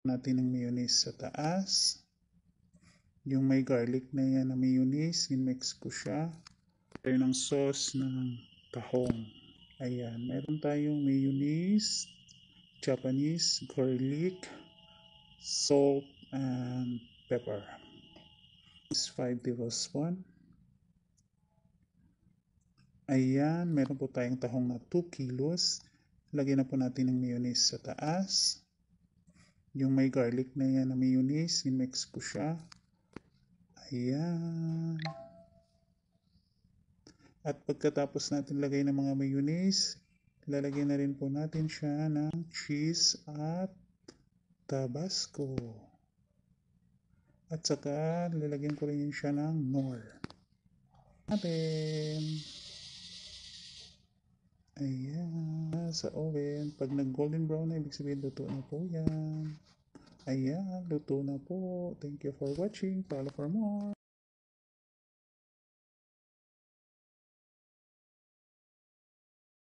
natin ng mayonnaise sa taas. Yung may garlic na yan na mayonnaise, in-mix ko siya. Tayo ng sauce ng tahong. Ayan, meron tayong mayonnaise, Japanese, garlic, salt, and pepper. This 5 tablespoons. Ayan, meron po tayong tahong na 2 kilos. Lagyan na po natin ng mayonnaise sa taas. Yung may garlic na yan na mayonnaise, in-mix ko siya. Ayan. At pagkatapos natin lagay ng mga mayonnaise, lalagyan na rin po natin siya ng cheese at tabasco. At saka lalagyan ko rin siya ng Knorr. Ayan, sa oven. Pag nag-golden brown na, ibig sabihin luto na po yan. Ayan, luto na po. Thank you for watching. Follow for more.